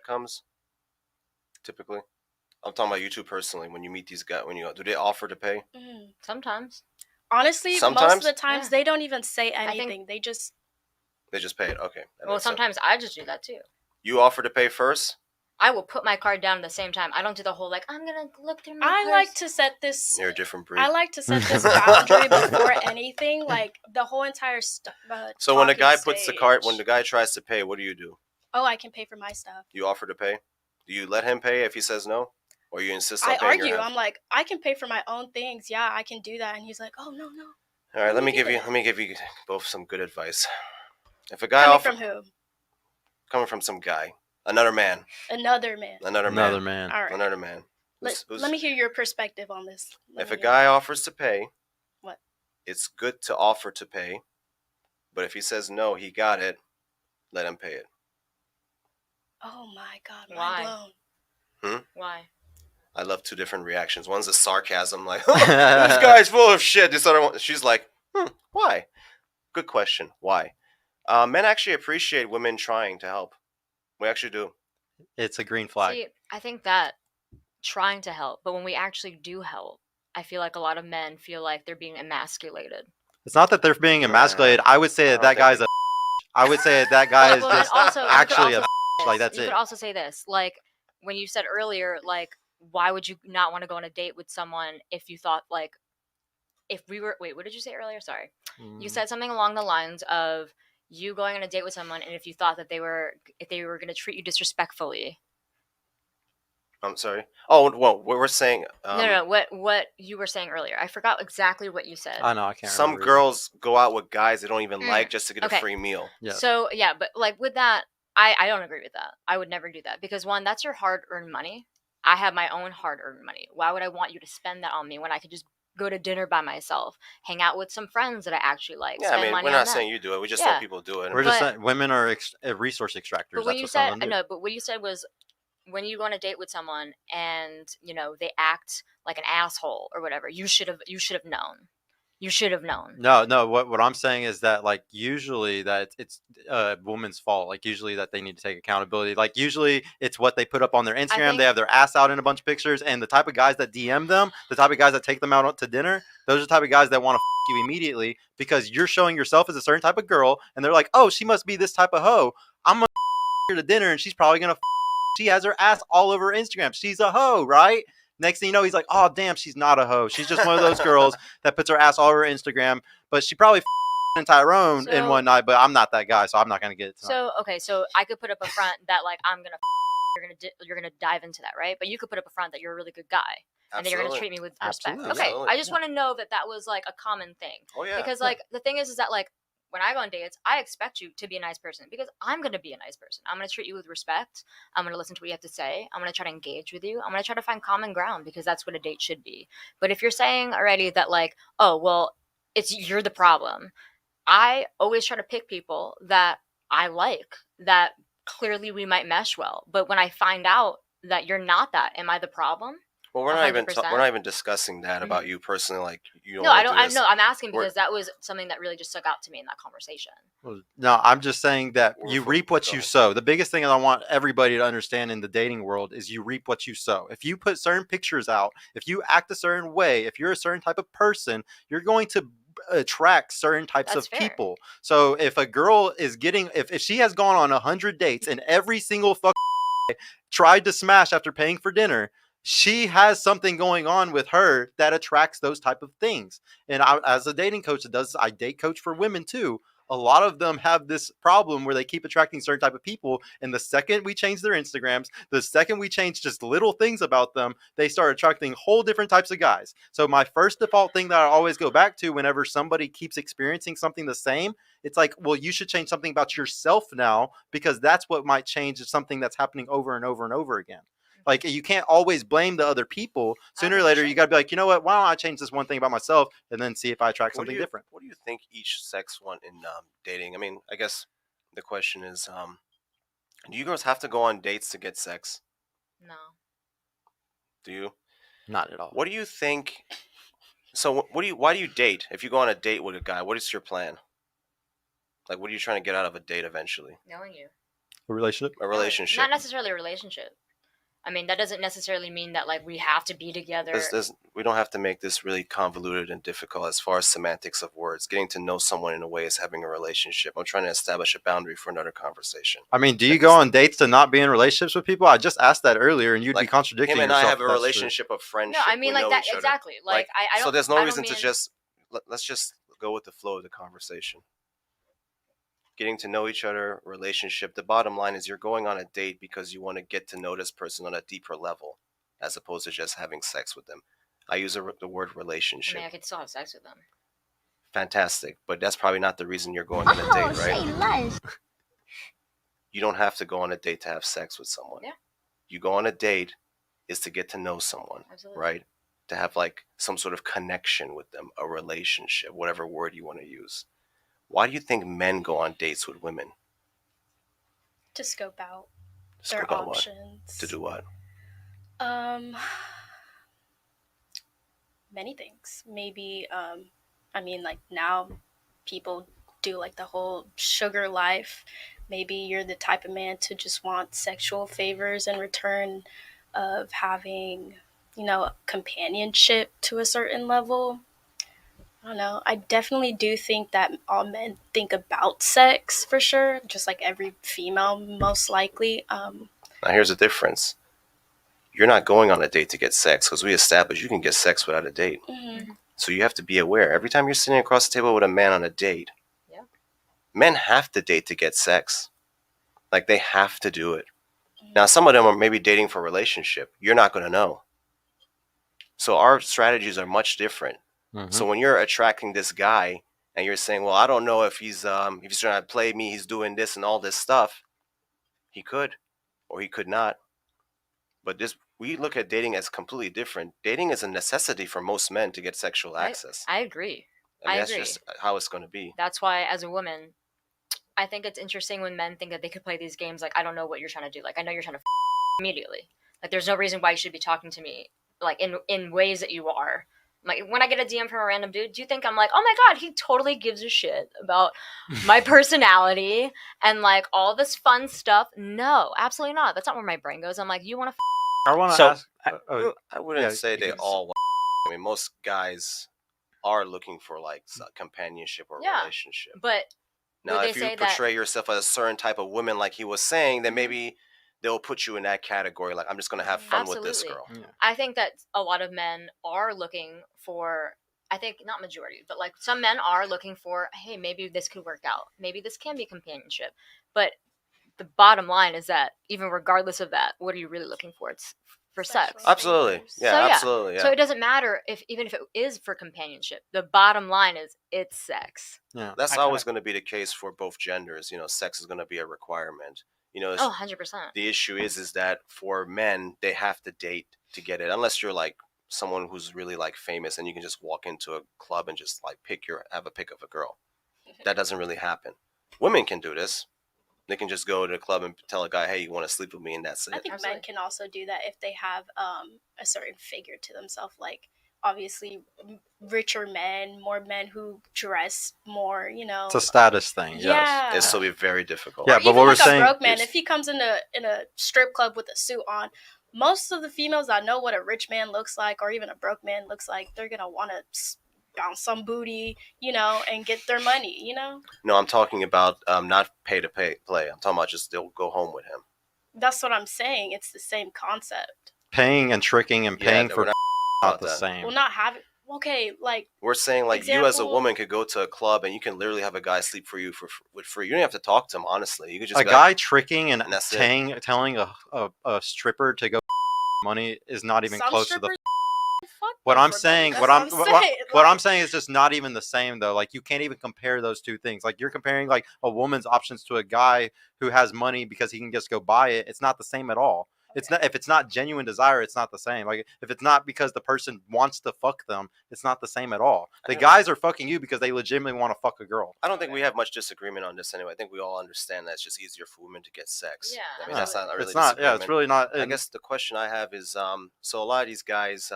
comes? Typically, I'm talking about you two personally. When you meet these guys, do they offer to pay? Sometimes. Honestly, most of the times they don't even say anything. They just pay it. Okay. Well, sometimes I just do that too. You offer to pay first? I will put my card down at the same time. I don't do the whole I'm gonna look through my purse. I like to set this. You're a different breed. I like to set this boundary before anything, like the whole entire stuff. So when the guy puts the card, when the guy tries to pay, what do you do? Oh, I can pay for my stuff. You offer to pay? Do you let him pay if he says no, or you insist on paying? I argue. I'm like, I can pay for my own things. Yeah, I can do that, and he's like, oh no. All right, let me give you both some good advice. If a guy from who? Coming from some guy. Another man. Another man. All right. Another man. Let me hear your perspective on this. If a guy offers to pay, what? It's good to offer to pay, but if he says no, he got it, let him pay it. Oh my God, mind blown. Why? I love two different reactions. One's a sarcasm, like, this guy's full of shit. This other one, she's like, why? Good question. Why? Men actually appreciate women trying to help. We actually do. It's a green flag. See, I think that trying to help, but when we actually do help, I feel like a lot of men feel like they're being emasculated. It's not that they're being emasculated. I would say that guy's a. I would say that guy is just actually a. Like that's it. You could also say this, like when you said earlier, like why would you not want to go on a date with someone if you thought like if we were what did you say earlier? Sorry, you said something along the lines of you going on a date with someone, and if you thought that they were going to treat you disrespectfully. I'm sorry. Oh, well, what we're saying. No. What you were saying earlier. I forgot exactly what you said. I know. I can't. Some girls go out with guys they don't even like just to get a free meal. Yeah. So yeah, but like with that, I don't agree with that. I would never do that because one, that's your hard-earned money. I have my own hard-earned money. Why would I want you to spend that on me when I could just go to dinner by myself, hang out with some friends that I actually like. Yeah, I mean, we're not saying you do it. We just know people do it. We're just saying women are resource extractors. But what you said, no, but what you said was when you go on a date with someone and they act like an asshole or whatever, you should have known. You should have known. No. What I'm saying is that like usually that it's a woman's fault. Like usually that they need to take accountability. Like usually it's what they put up on their Instagram. They have their ass out in a bunch of pictures, and the type of guys that DM them, the type of guys that take them out to dinner, those are the type of guys that want to you immediately because you're showing yourself as a certain type of girl, and they're like, oh, she must be this type of hoe. I'm gonna her to dinner, and she's probably gonna. She has her ass all over Instagram. She's a hoe, right? Next thing you know, he's like, oh, damn, she's not a hoe. She's just one of those girls that puts her ass all over Instagram. But she probably and Tyrone in one night, but I'm not that guy, so I'm not going to get it tonight. So, okay, so I could put up a front that, like, I'm going to you're gonna dive into that, right? But you could put up a front that you're a really good guy. And that you're going to treat me with respect. Okay, I just want to know that was, like, a common thing. Oh, yeah. Because, like, the thing is that, like, when I go on dates, I expect you to be a nice person because I'm going to be a nice person. I'm going to treat you with respect. I'm going to listen to what you have to say. I'm going to try to engage with you. I'm going to try to find common ground because that's what a date should be. But if you're saying already that like, oh, well, you're the problem. I always try to pick people that I like, that clearly we might mesh well. But when I find out that you're not that, am I the problem? Well, we're not even discussing that about you personally. Like, you don't. No, I don't. I'm asking because that was something that really just stuck out to me in that conversation. Well, no, I'm just saying that you reap what you sow. The biggest thing that I want everybody to understand in the dating world is you reap what you sow. If you put certain pictures out, if you act a certain way, if you're a certain type of person, you're going to attract certain types of people. So if a girl is getting, if she has gone on 100 dates and every single tried to smash after paying for dinner, she has something going on with her that attracts those type of things. And as a dating coach I date coach for women too. A lot of them have this problem where they keep attracting certain type of people. And the second we change their Instagrams, the second we change just little things about them, they start attracting whole different types of guys. So my first default thing that I always go back to whenever somebody keeps experiencing something the same, it's like, well, you should change something about yourself now because that's what might change something that's happening over and over and over again. Like, you can't always blame the other people. Sooner or later, you got to be like, you know what? Why don't I change this one thing about myself and then see if I attract something different? What do you think each sex want in dating? I mean, I guess the question is, do you girls have to go on dates to get sex? No. Do you? Not at all. What do you think? So, why do you date? If you go on a date with a guy, what is your plan? Like, what are you trying to get out of a date eventually? Knowing you. A relationship? A relationship. Not necessarily a relationship. I mean, that doesn't necessarily mean that like we have to be together. We don't have to make this really convoluted and difficult as far as semantics of words. Getting to know someone in a way is having a relationship. I'm trying to establish a boundary for another conversation. I mean, do you go on dates to not be in relationships with people? I just asked that earlier, and you'd be Like, contradicting him and yourself. I have a if that's true. relationship of friendship. No, I mean We like know that each other. exactly. Like I don't. So there's no I don't reason to mean- just let's just go with the flow of the conversation. Getting to know each other, relationship. The bottom line is you're going on a date because you want to get to know this person on a deeper level, as opposed to just having sex with them. I use the word I relationship. mean, I could still have sex with them. Fantastic, but that's probably not the reason you're going on a date, right? Say less. You don't have to go on a date to have sex with someone. Yeah. You go on a date is to get to know someone, Absolutely. right? To have like some sort of connection with them, a relationship, whatever word you want to use. Why do you think men go on dates with women? To scope out Scope their out what? options. To do what? Many things. Maybe I mean like now people do like the whole sugar life. Maybe you're the type of man to just want sexual favors in return of having, companionship to a certain level. I don't know. I definitely do think that all men think about sex for sure, just like every female, most likely. Now here's the difference. You're not going on a date to get sex because we established you can get sex without a date. Mm-hmm. So you have to be aware. Every time you're sitting across the table with a man on a date, Yeah. men have to date to get sex. Like they have to do it. Now some of them are maybe dating for a relationship. You're not going to know. So our strategies are much different. Mhm. So when you're attracting this guy and you're saying, "Well, I don't know if he's trying to play me, he's doing this and all this stuff," he could, or he could not. But we look at dating as completely different. Dating is a necessity for most men to get sexual access. I agree. I mean, I that's agree. just how it's going to be. That's why, as a woman, I think it's interesting when men think that they could play these games. Like, I don't know what you're trying to do. Like, I know you're trying to immediately. Like, there's no reason why you should be talking to me like in ways that you are. Like, when I get a DM from a random dude, do you think I'm like, oh my god, he totally gives a shit about my personality and like all this fun stuff? No, absolutely not. That's not where my brain goes. I'm like, you want to? I want to So, ask. I wouldn't yeah, say they because- all want. I mean, most guys are looking for like companionship or Yeah. relationship. But Now, they if you say that- portray yourself as a certain type of woman, like he was saying, then maybe they'll put you in that category. Like, I'm just going to have fun with this Absolutely. girl. Yeah. I think that a lot of men are looking for. I think not majority, but like some men are looking for, hey, maybe this could work out. Maybe this can be companionship. But the bottom line is that even regardless of that, what are you really looking for? It's for sex. Sexual Absolutely. favors. Yeah, So, yeah. absolutely. Yeah. So it doesn't matter even if it is for companionship. The bottom line is it's sex. Yeah. That's I always kinda- going to be the case for both genders. You know, sex is going to be a requirement. You know, Oh, 100%. the issue is that for men, they have to date to get it. Unless you're like someone who's really like famous and you can just walk into a club and just like have a pick of a girl. That doesn't really happen. Women can do this. They can just go to the club and tell a guy, "Hey, you want to sleep with me?" and that's I it. think Absolutely. men can also do that if they have a certain figure to themselves. Like obviously, richer men, more men who dress more. It's a status thing. Yes. Yeah. It'll still be very difficult. Yeah, Or but even what we're like saying a broke man, is- if he comes in a strip club with a suit on, most of the females that know what a rich man looks like, or even a broke man looks like, they're gonna want to bounce some booty, and get their money. No, I'm talking about not pay to play. I'm talking about just they'll go home with him. That's what I'm saying. It's the same concept. paying and tricking and Yeah, paying we're for not not about the that. same. Well, not having. Okay, like We're saying like you as a Example- woman could go to a club and you can literally have a guy sleep for you with free. You don't have to talk to him honestly. You could just A be guy like, tricking and And that's it. telling a stripper to go money is not even some close to the. strippers, fuck What them I'm for saying, money. what That's I'm saying. what I'm Like, saying is just not even the same though. Like you can't even compare those two things. Like you're comparing like a woman's options to a guy who has money because he can just go buy it. It's not the same at all. It's not if it's not genuine desire, it's not the same. Like if it's not because the person wants to fuck them, it's not the same at all. The guys are fucking you because they legitimately want to fuck a girl. I don't think we have much disagreement on this anyway. I think we all understand that it's just easier for women to get sex. Yeah, I mean that's not really It's not. Yeah, it's disagreement. really not. I and- guess the question I have is so a lot of these guys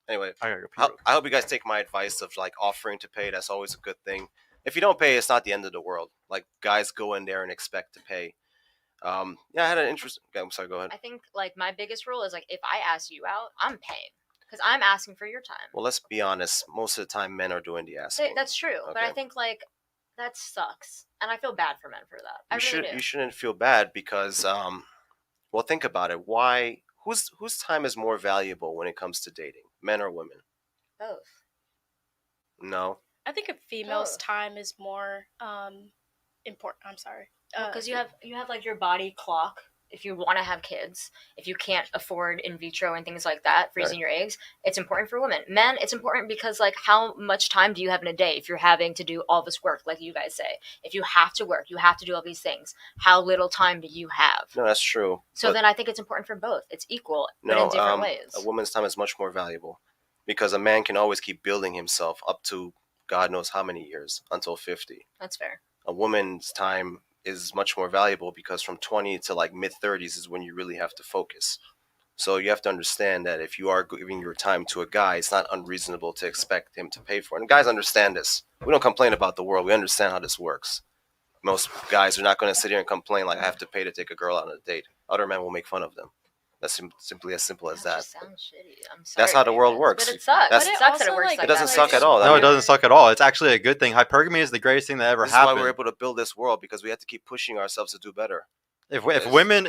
anyway, I gotta go pee. I hope you guys take my advice of like offering to pay. That's always a good thing. If you don't pay, it's not the end of the world. Like guys go in there and expect to pay. Yeah, I had an interest. Okay, I'm sorry. Go ahead. I think like my biggest rule is like if I ask you out, I'm paying because I'm asking for your time. Well, let's be honest. Most of the time, men are doing the asking. That's true, but I Okay. think like that sucks, and I feel bad for men for that. I You really do. you shouldn't feel bad because well, think about it. Why? Whose time is more valuable when it comes to dating, men or women? Both. No. I think a female's Both. time is more important. I'm sorry. Because you have like your body clock. If you want to have kids, if you can't afford in vitro and things like that, freezing your eggs, it's important for women. Men, it's important because like how much time do you have in a day if you're having to do all this work, like you guys say? If you have to work, you have to do all these things. How little time do you have? No, that's true. So but then I think it's important for both. It's equal, but no, in different ways. a woman's time is much more valuable because a man can always keep building himself up to God knows how many years until 50. That's fair. A woman's time is much more valuable because from 20 to like mid 30s is when you really have to focus. So you have to understand that if you are giving your time to a guy, it's not unreasonable to expect him to pay for it. And guys understand this. We don't complain about the world. We understand how this works. Most guys are not going to sit here and complain like I have to pay to take a girl out on a date. Other men will make fun of them. That's simply as simple as that. Just sounds shitty. I'm sorry. That's how the world works. But it sucks. That's- It But it sucks that it also, works like, like It doesn't that. suck at all. I No, it mean, doesn't suck at all. It's actually a good thing. Hypergamy is the greatest thing that ever This is why happened. we're able to build this world because we have to keep pushing ourselves to do better. If Yes. women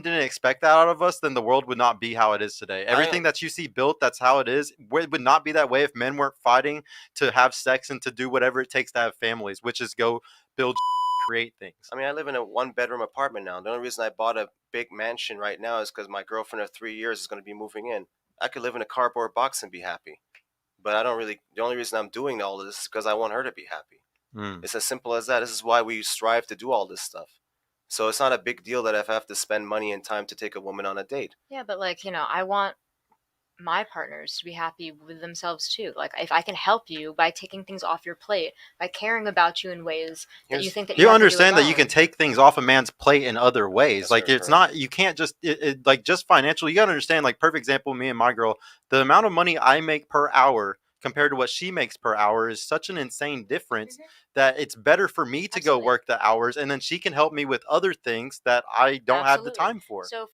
didn't expect that out of us, then the world would not be how it is today. Everything that you see built, that's how it is. It would not be that way if men weren't fighting to have sex and to do whatever it takes to have families, which is go build, create things. I mean, I live in a 1-bedroom apartment now. The only reason I bought a big mansion right now is because my girlfriend of 3 years is going to be moving in. I could live in a cardboard box and be happy. But I don't really, the only reason I'm doing all of this is because I want her to be happy. It's as simple as that. This is why we strive to do all this stuff. So it's not a big deal that if I have to spend money and time to take a woman on a date. Yeah, but like, I want my partners to be happy with themselves too. Like if I can help you by taking things off your plate, by caring about you in ways that you Here's- think that You have to do understand that you alone. can take things off a man's plate in other ways. Yes, Like sir, it's correct. not, you can't just like just financially. You gotta understand. Like perfect example, me and my girl, the amount of money I make per hour compared to what she makes per hour is such an insane difference that it's better for me to go Absolutely. work the hours, and then she can help me with other things that I don't have the Absolutely. time for. So